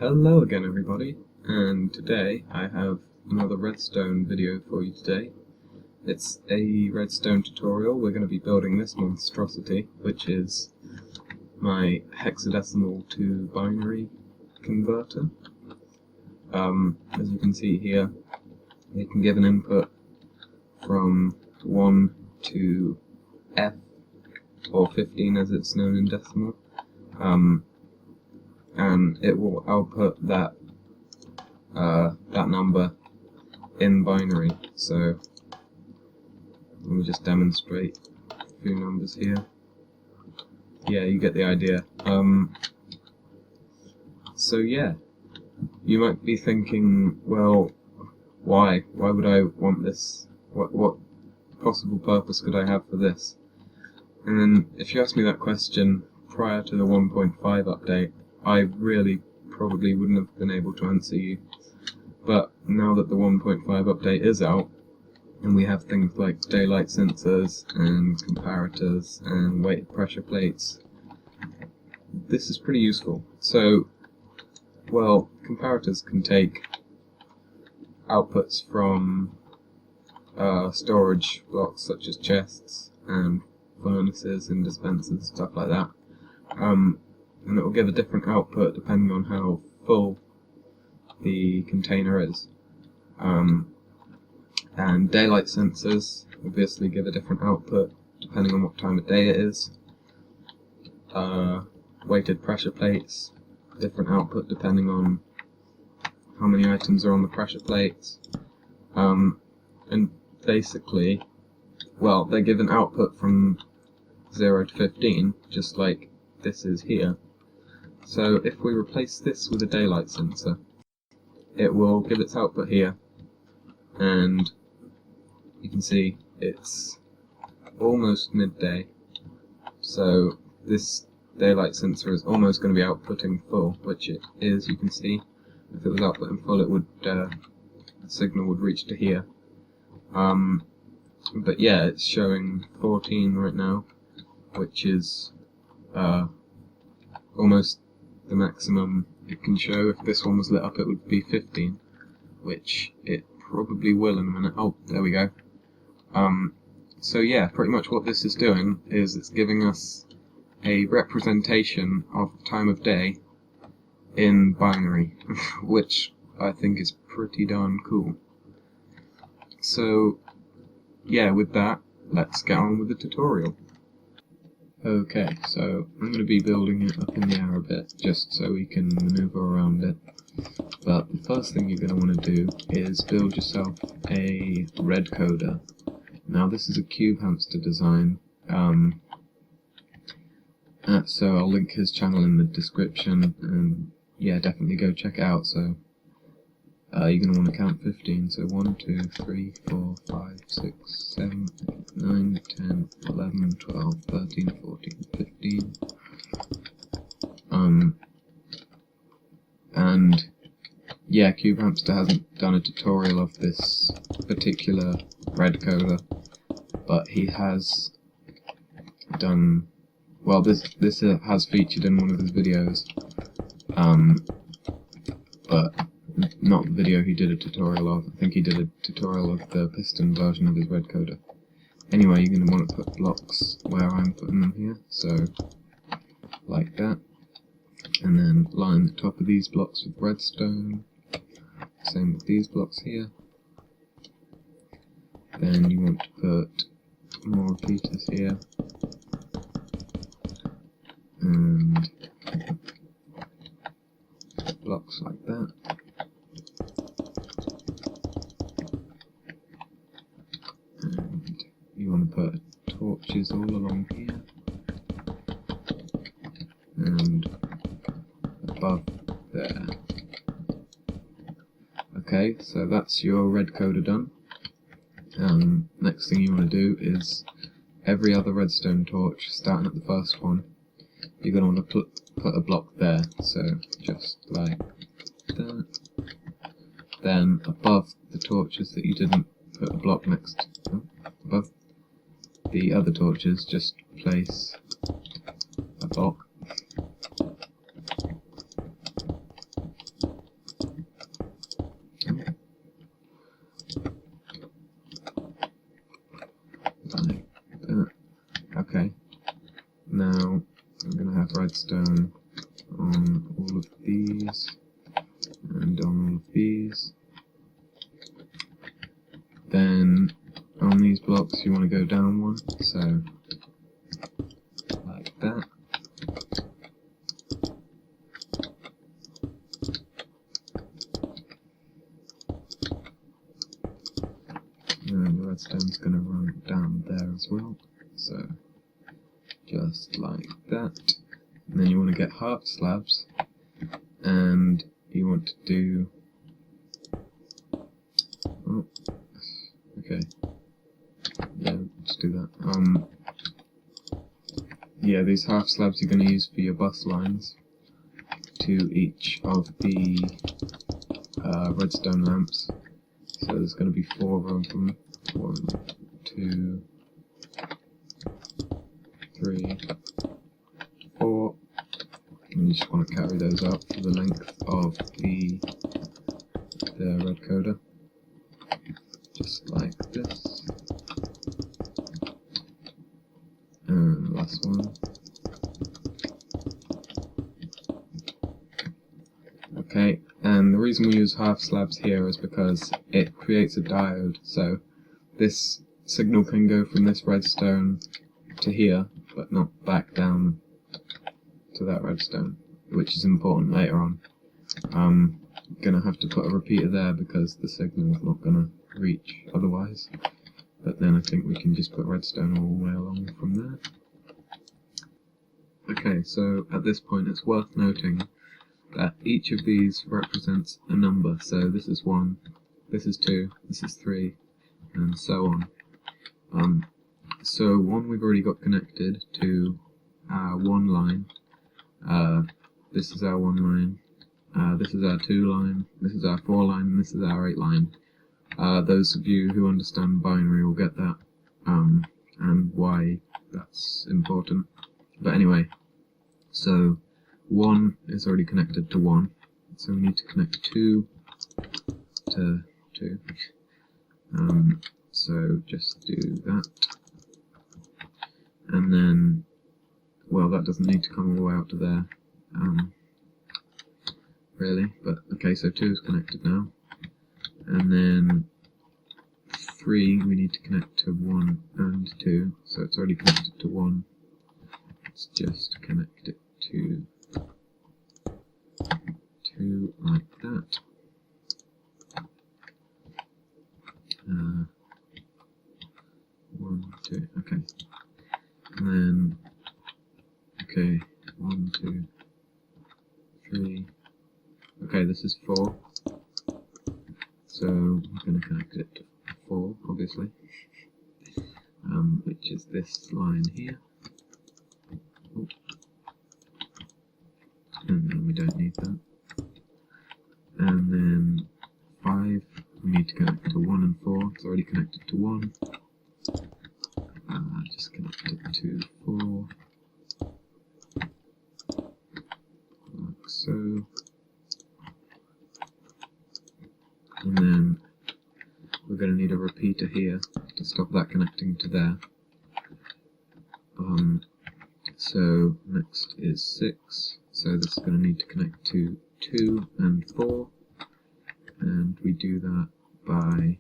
Hello again everybody, and today I have another redstone video for you today. It's a redstone tutorial. We're going to be building this monstrosity, which is my hexadecimal to binary converter. As you can see here, it can give an input from 1 to F, or 15 as it's known in decimal. And it will output that number in binary. So let me just demonstrate a few numbers here. Yeah, you get the idea. So yeah, you might be thinking, well, why would I want this? What possible purpose could I have for this? And if you asked me that question prior to the 1.5 update, I really probably wouldn't have been able to answer you. But now that the 1.5 update is out, and we have things like daylight sensors and comparators and weighted pressure plates, this is pretty useful. So, well, comparators can take outputs from storage blocks such as chests and furnaces and dispensers, stuff like that. And it will give a different output depending on how full the container is. And daylight sensors obviously give a different output depending on what time of day it is. Weighted pressure plates, different output depending on how many items are on the pressure plates. And basically, well, they give an output from 0 to 15, just like this is here. So if we replace this with a daylight sensor, it will give its output here, and you can see it's almost midday, so this daylight sensor is almost going to be outputting full, which it is. You can see if it was outputting full, it would the signal would reach to here. But yeah, it's showing 14 right now, which is almost the maximum it can show. If this one was lit up, it would be 15, which it probably will in a minute. Oh, there we go. So yeah, pretty much what this is doing is it's giving us a representation of the time of day in binary, which I think is pretty darn cool. So yeah, with that, let's get on with the tutorial. Okay, so I'm going to be building it up in the air a bit, just so we can maneuver around it. But the first thing you're going to want to do is build yourself a red coder. Now this is a Cube Hamster design, so I'll link his channel in the description, and yeah, definitely go check it out. So you're going to want to count 15, so 1, 2, 3, 4, 5, 6, 7, 8, 9, 10, 11, 12, 13, 14, 15. And yeah, Cube Hamster hasn't done a tutorial of this particular red coder, but he has done, well, this has featured in one of his videos, but not the video he did a tutorial of. I think he did a tutorial of the piston version of his red coder. Anyway, you're going to want to put blocks where I'm putting them here, so like that, and then line the top of these blocks with redstone, same with these blocks here. Then you want to put more repeaters here, and blocks like that. And you want to put torches all along here, and above there. Okay, so that's your red coder done. Next thing you want to do is every other redstone torch, starting at the first one, you're going to want to put a block there, so just like that. Then above the torches that you didn't put a block next to, above the other torches, just place a block. redstone on all of these and on all of these. Then on these blocks you want to go down one, so like that. And the redstone's going to run down there as well, so just like that. And then you want to get half slabs, and you want to do, oh, okay, yeah, let's do that. Yeah, these half slabs you're going to use for your bus lines to each of the redstone lamps. So there's going to be 4 of them. 1, 2, 3, 4. And you just want to carry those up for the length of the red coder, just like this. And last one. Okay, and the reason we use half slabs here is because it creates a diode, so this signal can go from this redstone to here, but not back down to that redstone, which is important later on. I'm gonna have to put a repeater there because the signal's not gonna reach otherwise, but then I think we can just put redstone all the way along from there. Okay, so at this point it's worth noting that each of these represents a number, so this is 1, this is 2, this is 3, and so on. So 1 we've already got connected to our 1 line, this is our 1 line, this is our 2 line, this is our 4 line, and this is our 8 line. Those of you who understand binary will get that, and why that's important. But anyway, so 1 is already connected to 1, so we need to connect 2 to 2. So just do that, and then, well, that doesn't need to come all the way out to there, really, but okay, so 2 is connected now, and then 3 we need to connect to 1 and 2, so it's already connected to 1, let's just connect it to 2 like that. 1, 2, okay. And then, okay, 1, 2, 3. Okay, this is 4. So we're going to connect it to 4, obviously, which is this line here. Oh. And then we don't need that. And then 5, we need to connect to 1 and 4. It's already connected to 1. Just connect it to 4, like so. And then we're going to need a repeater here to stop that connecting to there. So next is 6, so this is going to need to connect to 2 and 4, and we do that by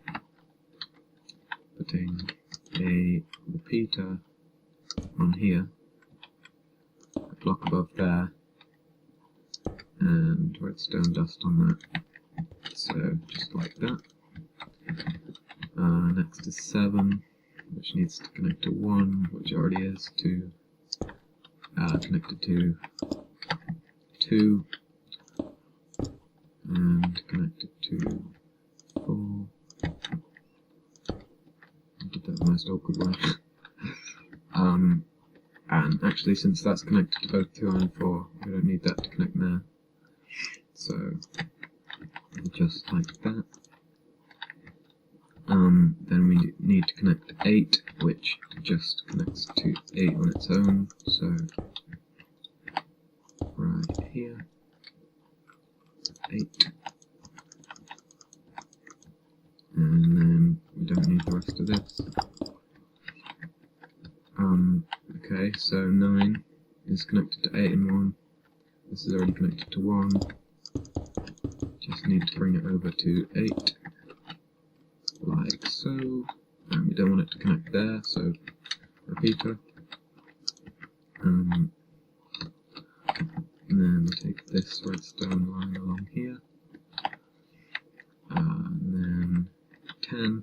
putting a repeater on here, a block above there, and redstone dust on that, so just like that. Next is 7, which needs to connect to 1, which already is, to connected to 2, and connected to 4. I did that the most awkward way. And actually, since that's connected to both 2 and 4, we don't need that to connect there. So just like that. Then we need to connect 8, which just connects to 8 on its own. So right here, 8. And then we don't need the rest of this. Okay, so 9 is is connected to 8 and 1. This is already connected to 1. Just need to bring it over to 8, like so. And we don't want it to connect there, so repeater. And then we take this redstone line along here. And then 10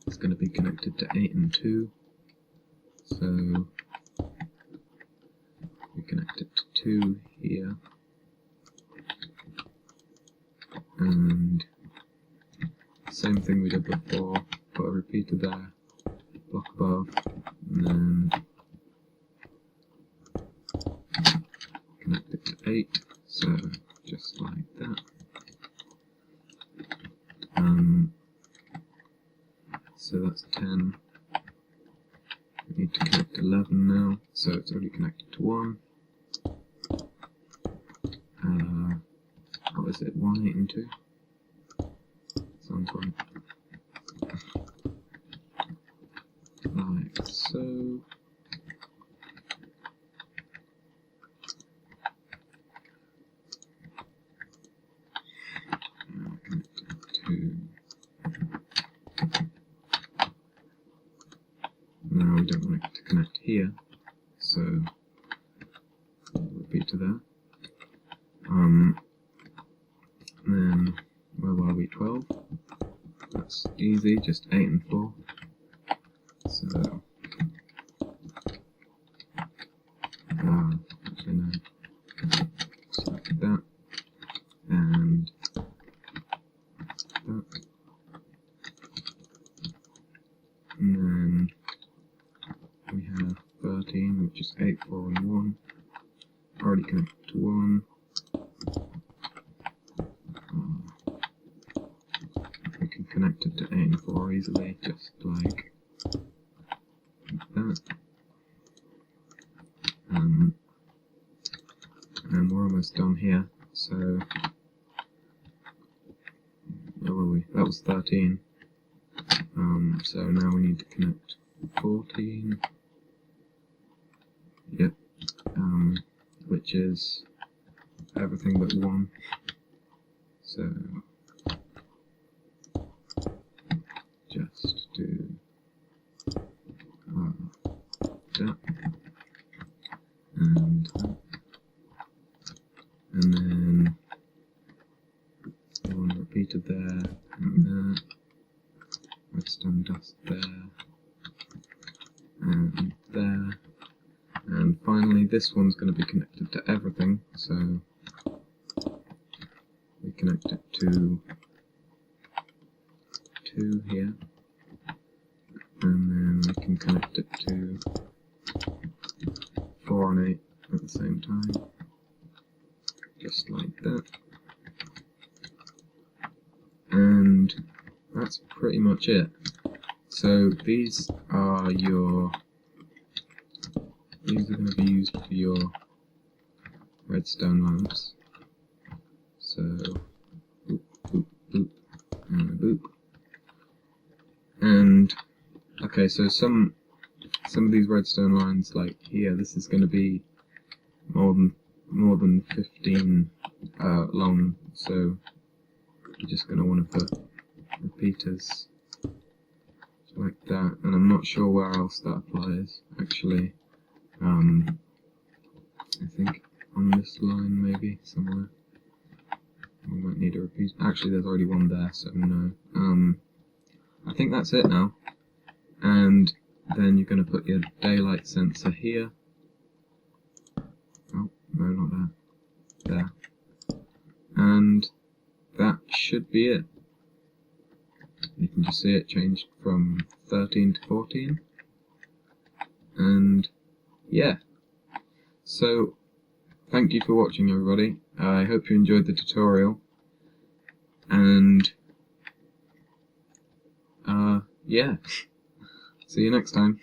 is going to be connected to 8 and 2. So we connect it to 2 here. And same thing we did before, put a repeater there, block above, and then connect it to 8, so just like that. So that's 10. We need to connect 11 now, so it's already connected to 1. What is it? 1, 8 and 2? Sounds right. Like so. Now we don't want it to connect here, so repeater there. Then where were we? 12. That's easy, just 8 and 4. So actually no, just like that, and that, and then we have 13, which is 8, 4 and 1, already connected to 1. We can connect it to 8 and 4 easily, just like that. And we're almost done here, so where were we? That was 13. So now we need to connect 14. Yep. Which is everything but 1. So just do that and that, and then one repeated there and there, redstone dust there and there, and finally this one's going to be connected to everything, so we connect it to 2 here, and then we can connect it to 4 and 8 at the same time, just like that. And that's pretty much it. So these are going to be used for your redstone lamps. So boop, boop, boop, and a boop. And okay, so some of these redstone lines, like here, this is going to be more than 15 long, so you're just going to want to put repeaters like that. And I'm not sure where else that applies actually. I think on this line maybe somewhere. We might need a repeater. Actually, there's already one there, so no. I think that's it now. And then you're going to put your daylight sensor here. Oh, no, not there. There. And that should be it. You can just see it changed from 13 to 14. And yeah. So, thank you for watching, everybody. I hope you enjoyed the tutorial. And yeah. See you next time.